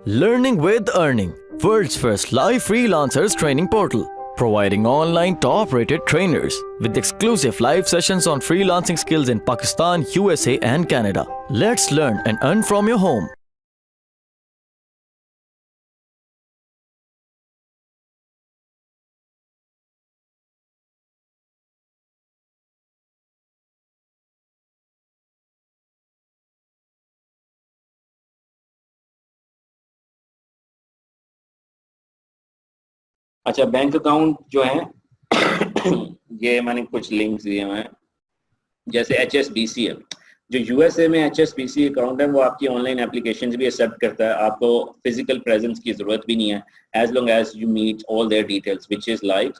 Learning with Earning, world's first live freelancers training portal, providing online top-rated trainers with exclusive live sessions on freelancing skills in Pakistan, USA and Canada. Let's learn and earn from your home. अच्छा, bank account जो है ये मैंने कुछ links दिए हुए हैं। जैसे HSBC है, जो यूएसए में HSBC अकाउंट है वो आपकी ऑनलाइन एप्लीकेशन भी एक्सेप्ट करता है। आपको फिजिकल प्रेजेंस की जरूरत भी नहीं है, as long as you meet all their details which is like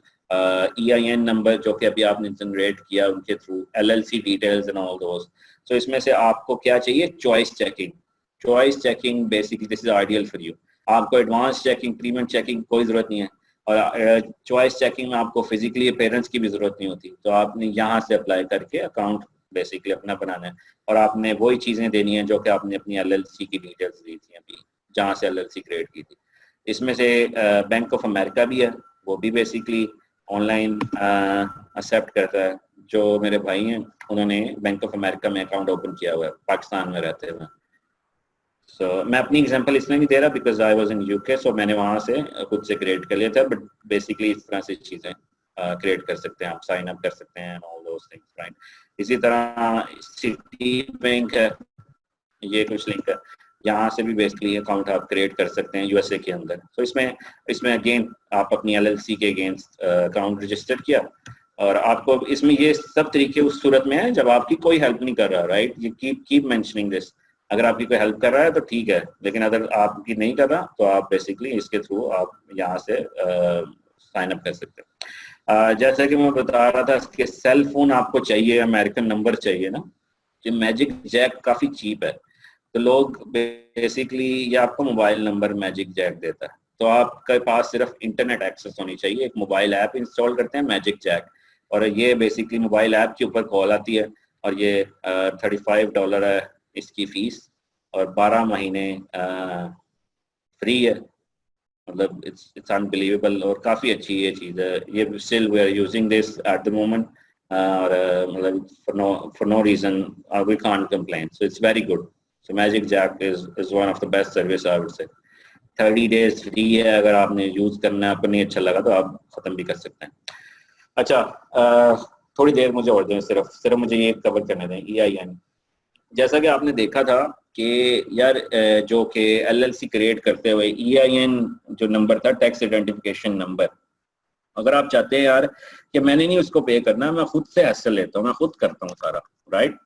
EIN number जो कि अभी आपने जनरेट किया उनके थ्रू, LLC details and all those. So इसमें से आपको क्या चाहिए? Choice checking. Choice checking basically this is ideal for you. आपको एडवांस चेकिंग, प्रीमियम चेकिंग कोई जरूरत नहीं है, और चॉइस चेकिंग में आपको फिजिकली अपेयरेंस की भी जरूरत नहीं होती। तो आपने यहाँ से अप्लाई करके अकाउंट बेसिकली अपना बनाना है, और आपने वही चीजें देनी है जो कि आपने अपनी LLC की डिटेल्स दी थी अभी, जहाँ से LLC क्रिएट की थी। इसमें से बैंक ऑफ अमेरिका भी है, वो भी बेसिकली ऑनलाइन एक्सेप्ट करता है। जो मेरे भाई हैं उन्होंने बैंक ऑफ अमेरिका में अकाउंट ओपन किया हुआ है पाकिस्तान में रहते हुए। मैं अपनी एग्जांपल इसलिए नहीं दे रहा because I was in UK, so मैंने वहाँ से खुद से क्रिएट कर लिया था, बट बेसिकली इस तरह से चीज़ें क्रिएट कर सकते हैं, आप साइन अप कर सकते हैं ऑल दोस थिंग्स, राइट। इसी तरह सिटी बैंक है, ये कुछ लिंक है, यहाँ से भी बेसिकली अकाउंट आप क्रिएट कर सकते हैं यूएसए के अंदर। तो इसमें अगेन आप अपनी LLC के अगेंस्ट अकाउंट रजिस्टर किया, और आपको इसमें ये सब तरीके उस सूरत में है जब आपकी कोई हेल्प नहीं कर रहा, राइट। ये कीप मेंशनिंग दिस। अगर आपकी कोई हेल्प कर रहा है तो ठीक है, लेकिन अगर आपकी नहीं कर रहा तो आप बेसिकली इसके थ्रू आप यहाँ से साइन अप कर सकते हैं। जैसा कि मैं बता रहा था कि सेल फोन आपको चाहिए, अमेरिकन नंबर चाहिए ना, कि मैजिक जैक काफ़ी चीप है, तो लोग बेसिकली ये आपको मोबाइल नंबर मैजिक जैक देता है। तो आपके पास सिर्फ इंटरनेट एक्सेस होनी चाहिए, एक मोबाइल ऐप इंस्टॉल करते हैं मैजिक जैक, और ये बेसिकली मोबाइल ऐप के ऊपर कॉल आती है, और ये $35 है इसकी फीस, और 12 महीने फ्री है। मतलब इट्स अनबिलीवेबल, और काफ़ी अच्छी ये चीज़ है। ये still we are using this at the moment, और मतलब for no reason we can't complain, so it's very good. So Magic Jack is one of the best service I would say. 30 days free है, अगर आपने use करना है, आपको नहीं अच्छा लगा तो आप ख़त्म भी कर सकते हैं। अच्छा, थोड़ी देर मुझे और दें, सिर्फ मुझे ये कवर करने दें। EIN, जैसा कि आपने देखा था कि यार जो कि LLC क्रिएट करते हुए EIN जो नंबर था, टैक्स आइडेंटिफिकेशन नंबर, अगर आप चाहते हैं यार कि मैंने नहीं उसको पे करना, मैं खुद से हैसल लेता हूँ, मैं खुद करता हूँ सारा, राइट।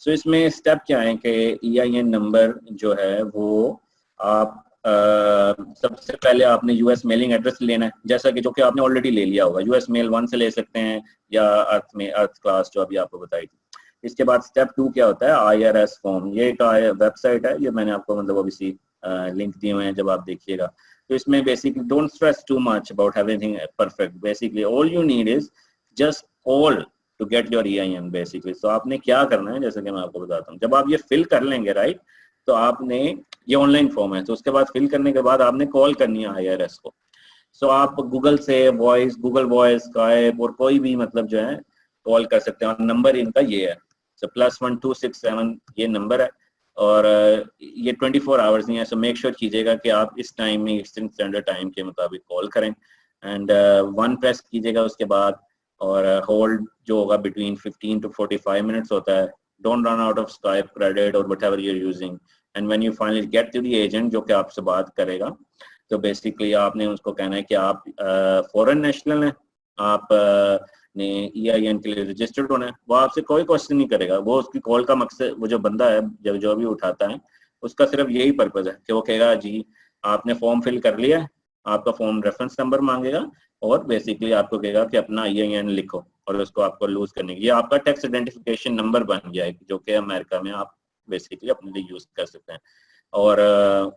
सो इसमें स्टेप क्या है कि EIN नंबर जो है वो आप सबसे पहले आपने US मेलिंग एड्रेस लेना है, जैसा कि जो कि आपने ऑलरेडी ले लिया होगा। US मेल 1 से ले सकते हैं, या अर्थ क्लास जो अभी आपको बताई थी। इसके बाद स्टेप 2 क्या होता है? IRS form. ये एक वेबसाइट है, ये मैंने आपको मतलब अभी लिंक दिए हुए हैं, जब आप देखिएगा तो इसमें basically don't stress too much about everything perfect. Basically all you need is just all to get your EIN basically. तो आपने क्या करना है, जैसे कि मैं आपको बताता हूँ, जब आप ये फिल कर लेंगे, राइट, तो आपने ये ऑनलाइन फॉर्म है, तो उसके बाद फिल करने के बाद आपने कॉल करनी है IRS को। सो आप गूगल से गूगल वॉइस, स्काइप और कोई भी मतलब जो है कॉल कर सकते हैं, और नंबर इनका ये है, +1267 ये नंबर है, और ये 24 आवर्स नहीं है। सो मेक श्योर कीजिएगा कि आप इस टाइम में ईस्टर्न स्टैंडर्ड टाइम के मुताबिक कॉल करें, एंड 1 प्रेस कीजिएगा उसके बाद, और होल्ड जो होगा बिटवीन 15 to 45 मिनट्स होता है। Don't run out of Skype credit और whatever you are using, and when you finally get to the agent जो कि आपसे बात करेगा, तो बेसिकली आपने उसको कहना है कि आप फॉरेन नेशनल हैं, आप ने EIN के लिए रजिस्टर्ड होना है। वो आपसे कोई क्वेश्चन नहीं करेगा, वो उसकी कॉल का मकसद, वो जो बंदा है जो भी उठाता है, उसका सिर्फ यही पर्पज है कि वो कहेगा जी आपने फॉर्म फिल कर लिया है, आपका फॉर्म रेफरेंस नंबर मांगेगा, और बेसिकली आपको कहेगा कि अपना EIN लिखो, और उसको आपको लूज करने की, ये आपका टैक्स आइडेंटिफिकेशन नंबर बन गया है, जो कि अमेरिका में आप बेसिकली अपने लिए यूज कर सकते हैं। और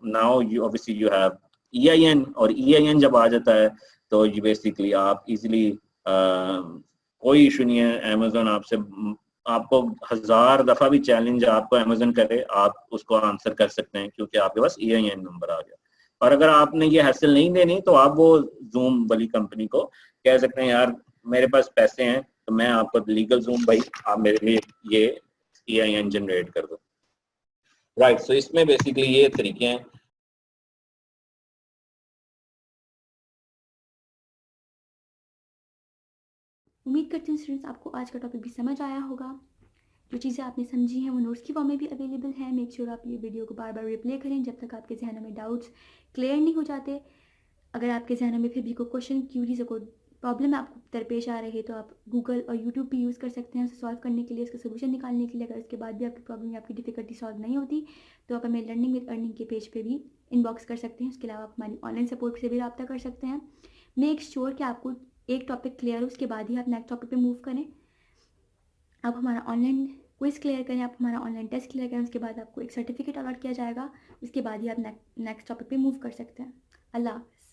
now you obviously you have EIN, और EIN जब आ जाता है तो ये बेसिकली आप इजीली कोई इशू नहीं है। अमेजोन आपको 1000 दफा भी चैलेंज आपको अमेजोन करे, आप उसको आंसर कर सकते हैं, क्योंकि आपके पास EIN नंबर आ गया। और अगर आपने ये हासिल नहीं देनी तो आप वो जूम वाली कंपनी को कह सकते हैं यार मेरे पास पैसे हैं तो मैं आपको लीगल जूम भाई आप मेरे लिए ये EIN जनरेट कर दो। राइट, सो इसमें बेसिकली ये तरीके हैं। उम्मीद करती हूँ स्टूडेंट्स आपको आज का टॉपिक भी समझ आया होगा। जो चीज़ें आपने समझी हैं वो नोट्स की फॉर्म में भी अवेलेबल है। मेक श्योर आप ये वीडियो को बार बार रिप्ले करें जब तक आपके जहनों में डाउट्स क्लियर नहीं हो जाते। अगर आपके जहनों में फिर भी कोई क्वेश्चन, क्यूरीज, कोई प्रॉब्लम आपको दरपेश आ रही है तो आप गूगल और यूट्यूब भी यूज़ कर सकते हैं उसे सॉल्व करने के लिए, उसका सोल्यूशन निकालने के लिए। अगर उसके बाद भी आपकी प्रॉब्लम या आपकी डिफिकल्टी सॉल्व नहीं होती तो आप हमें लर्निंग विद अर्निंग के पेज पे भी इनबॉक्स कर सकते हैं। उसके अलावा आप हमारी ऑनलाइन सपोर्ट से भी रब्ता कर सकते हैं। मेक श्योर कि आपको एक टॉपिक क्लियर हो, उसके बाद ही आप नेक्स्ट टॉपिक पे मूव करें। आप हमारा ऑनलाइन क्विज क्लियर करें, आप हमारा ऑनलाइन टेस्ट क्लियर करें, उसके बाद आपको एक सर्टिफिकेट अलॉट किया जाएगा। उसके बाद ही आप नेक्स्ट टॉपिक पे मूव कर सकते हैं। अल्लाह हाफ़िज़।